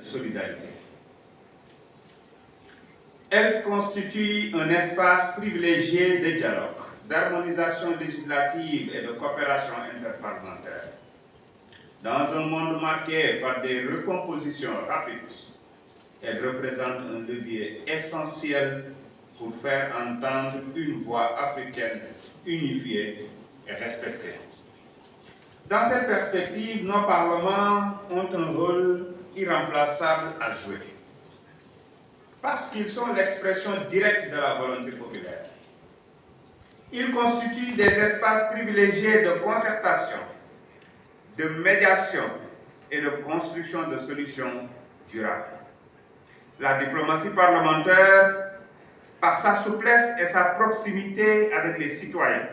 solidarité. Elle constitue un espace privilégié de dialogue, d'harmonisation législative et de coopération interparlementaire. Dans un monde marqué par des recompositions rapides, elle représente un levier essentiel pour faire entendre une voix africaine unifiée et respectée. Dans cette perspective, nos parlements ont un rôle irremplaçable à jouer, parce qu'ils sont l'expression directe de la volonté populaire. Ils constituent des espaces privilégiés de concertation, de médiation et de construction de solutions durables. La diplomatie parlementaire, par sa souplesse et sa proximité avec les citoyens,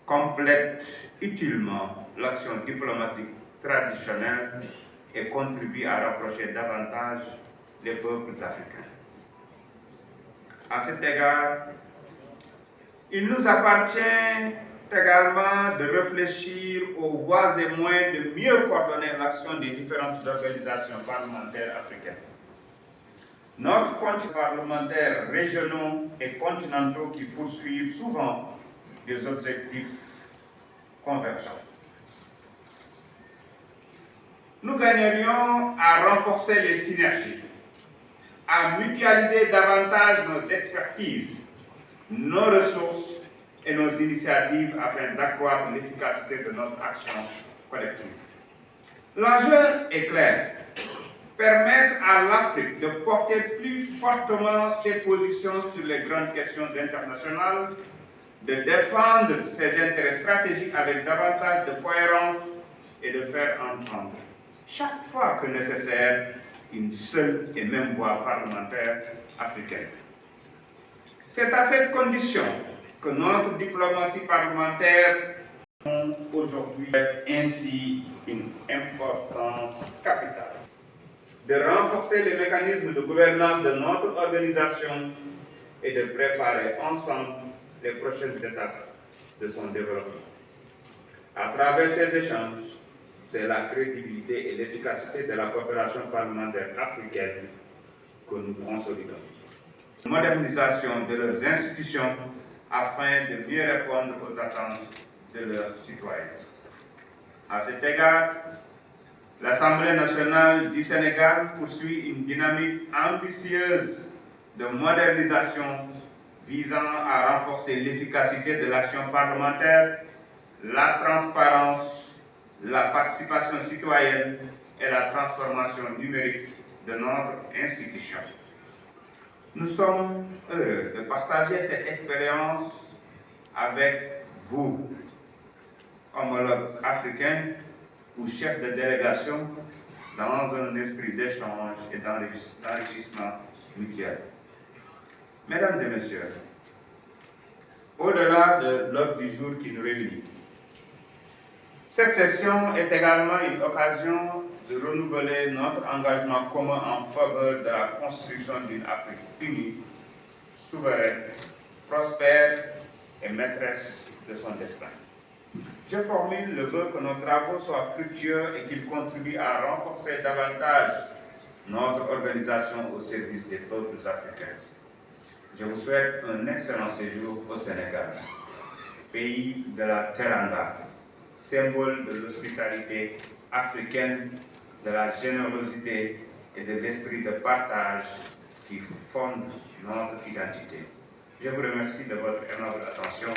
complète utilement l'action diplomatique traditionnelle et contribue à rapprocher davantage les peuples africains. À cet égard, il nous appartient également de réfléchir aux voies et moyens de mieux coordonner l'action des différentes organisations parlementaires africaines. Notre compte parlementaires régionaux et continentaux qui poursuivent souvent des objectifs convergents. Nous gagnerions à renforcer les synergies, à mutualiser davantage nos expertises, nos ressources et nos initiatives afin d'accroître l'efficacité de notre action collective. L'enjeu est clair. Permettre à l'Afrique de porter plus fortement ses positions sur les grandes questions internationales, de défendre ses intérêts stratégiques avec davantage de cohérence et de faire entendre, chaque fois que nécessaire, une seule et même voix parlementaire africaine. C'est à cette condition que notre diplomatie parlementaire a aujourd'hui ainsi une importance capitale de renforcer les mécanismes de gouvernance de notre organisation et de préparer ensemble les prochaines étapes de son développement. À travers ces échanges, c'est la crédibilité et l'efficacité de la coopération parlementaire africaine que nous consolidons. Modernisation de leurs institutions afin de mieux répondre aux attentes de leurs citoyens. À cet égard, l'Assemblée nationale du Sénégal poursuit une dynamique ambitieuse de modernisation visant à renforcer l'efficacité de l'action parlementaire, la transparence, la participation citoyenne et la transformation numérique de notre institution. Nous sommes heureux de partager cette expérience avec vous, homologues africains ou chefs de délégation, dans un esprit d'échange et d'enrichissement mutuel. Mesdames et messieurs, au-delà de l'ordre du jour qui nous réunit, cette session est également une occasion de renouveler notre engagement commun en faveur de la construction d'une Afrique unie, souveraine, prospère et maîtresse de son destin. Je formule le vœu que nos travaux soient fructueux et qu'ils contribuent à renforcer davantage notre organisation au service des peuples africains. Je vous souhaite un excellent séjour au Sénégal, pays de la Teranga, symbole de l'hospitalité africaine, de la générosité et de l'esprit de partage qui fonde notre identité. Je vous remercie de votre aimable attention.